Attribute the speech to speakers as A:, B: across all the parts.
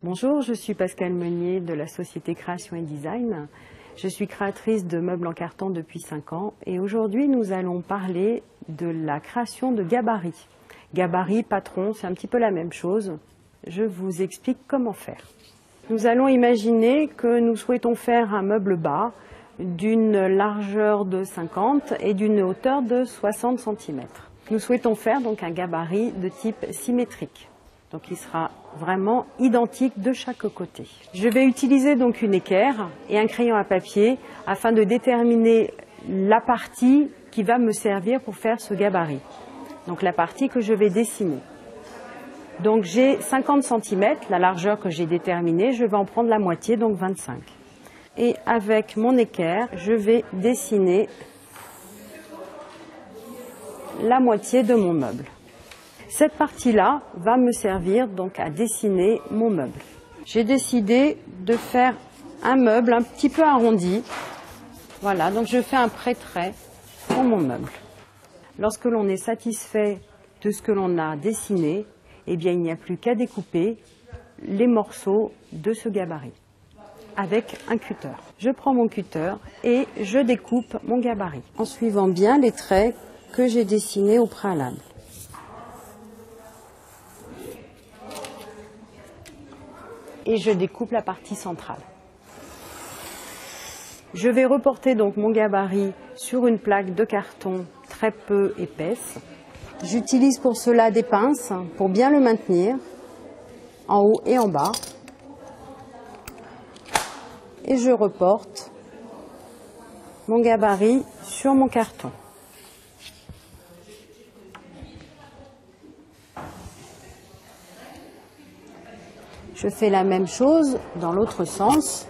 A: Bonjour, je suis Pascale Meunier de la société Création et Design. Je suis créatrice de meubles en carton depuis 5 ans et aujourd'hui nous allons parler de la création de gabarits. Gabarit, patron, c'est un petit peu la même chose. Je vous explique comment faire. Nous allons imaginer que nous souhaitons faire un meuble bas d'une largeur de 50 et d'une hauteur de 60 cm. Nous souhaitons faire donc un gabarit de type symétrique. Donc il sera vraiment identique de chaque côté. Je vais utiliser donc une équerre et un crayon à papier afin de déterminer la partie qui va me servir pour faire ce gabarit. Donc la partie que je vais dessiner. Donc j'ai 50 cm, la largeur que j'ai déterminée, je vais en prendre la moitié, donc 25. Et avec mon équerre, je vais dessiner la moitié de mon meuble. Cette partie-là va me servir donc à dessiner mon meuble. J'ai décidé de faire un meuble un petit peu arrondi. Voilà, donc je fais un pré-trait pour mon meuble. Lorsque l'on est satisfait de ce que l'on a dessiné, eh bien il n'y a plus qu'à découper les morceaux de ce gabarit avec un cutter. Je prends mon cutter et je découpe mon gabarit en suivant bien les traits que j'ai dessinés au préalable. Et je découpe la partie centrale. Je vais reporter donc mon gabarit sur une plaque de carton très peu épaisse. J'utilise pour cela des pinces pour bien le maintenir en haut et en bas. Et je reporte mon gabarit sur mon carton. Je fais la même chose dans l'autre sens.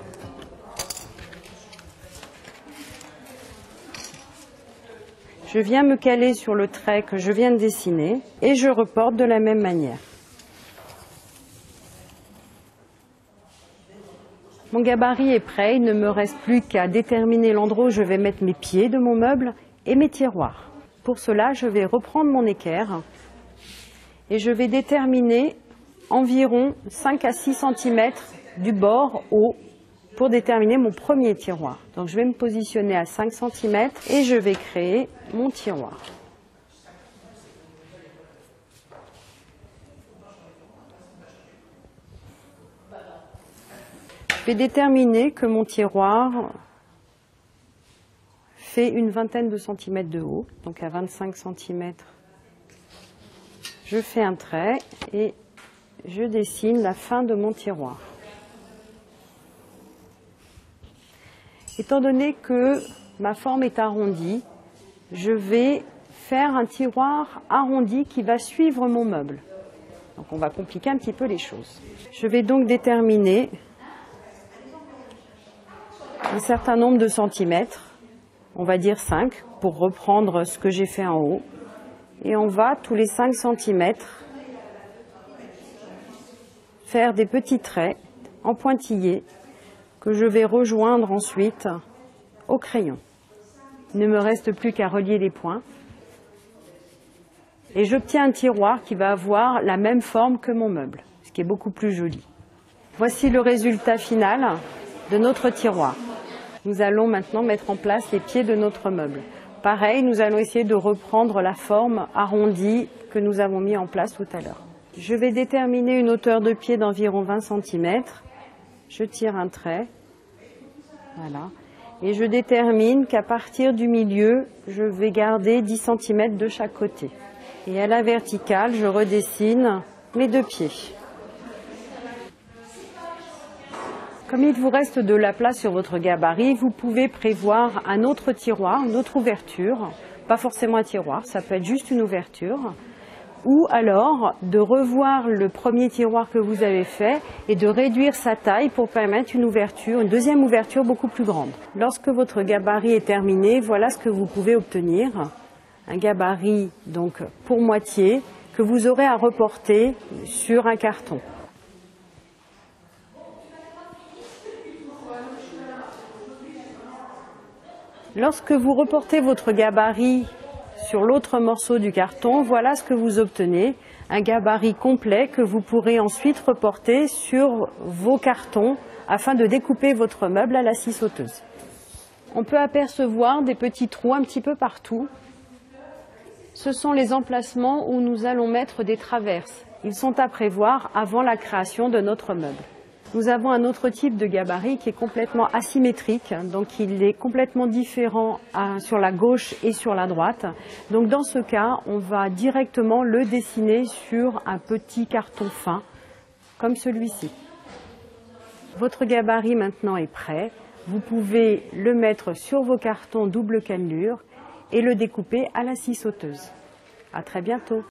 A: Je viens me caler sur le trait que je viens de dessiner et je reporte de la même manière. Mon gabarit est prêt, il ne me reste plus qu'à déterminer l'endroit où je vais mettre mes pieds de mon meuble et mes tiroirs. Pour cela, je vais reprendre mon équerre et je vais déterminer environ 5 à 6 cm du bord haut pour déterminer mon premier tiroir. Donc je vais me positionner à 5 cm et je vais créer mon tiroir. Je vais déterminer que mon tiroir fait une vingtaine de centimètres de haut, donc à 25 cm. Je fais un trait et je dessine la fin de mon tiroir. Étant donné que ma forme est arrondie, je vais faire un tiroir arrondi qui va suivre mon meuble. Donc on va compliquer un petit peu les choses. Je vais donc déterminer un certain nombre de centimètres, on va dire 5, pour reprendre ce que j'ai fait en haut. Et on va, tous les 5 cm, faire des petits traits en pointillés que je vais rejoindre ensuite au crayon. Il ne me reste plus qu'à relier les points. Et j'obtiens un tiroir qui va avoir la même forme que mon meuble, ce qui est beaucoup plus joli. Voici le résultat final de notre tiroir. Nous allons maintenant mettre en place les pieds de notre meuble. Pareil, nous allons essayer de reprendre la forme arrondie que nous avons mis en place tout à l'heure. Je vais déterminer une hauteur de pied d'environ 20 cm. Je tire un trait. Voilà. Et je détermine qu'à partir du milieu, je vais garder 10 cm de chaque côté. Et à la verticale, je redessine mes 2 pieds. Comme il vous reste de la place sur votre gabarit, vous pouvez prévoir un autre tiroir, une autre ouverture. Pas forcément un tiroir, ça peut être juste une ouverture. Ou alors de revoir le premier tiroir que vous avez fait et de réduire sa taille pour permettre une ouverture, une deuxième ouverture beaucoup plus grande. Lorsque votre gabarit est terminé, voilà ce que vous pouvez obtenir. Un gabarit donc pour moitié que vous aurez à reporter sur un carton. Lorsque vous reportez votre gabarit sur l'autre morceau du carton, voilà ce que vous obtenez. Un gabarit complet que vous pourrez ensuite reporter sur vos cartons afin de découper votre meuble à la scie sauteuse. On peut apercevoir des petits trous un petit peu partout. Ce sont les emplacements où nous allons mettre des traverses. Ils sont à prévoir avant la création de notre meuble. Nous avons un autre type de gabarit qui est complètement asymétrique, donc il est complètement différent sur la gauche et sur la droite. Donc dans ce cas, on va directement le dessiner sur un petit carton fin, comme celui-ci. Votre gabarit maintenant est prêt. Vous pouvez le mettre sur vos cartons double cannelure et le découper à la scie sauteuse. À très bientôt.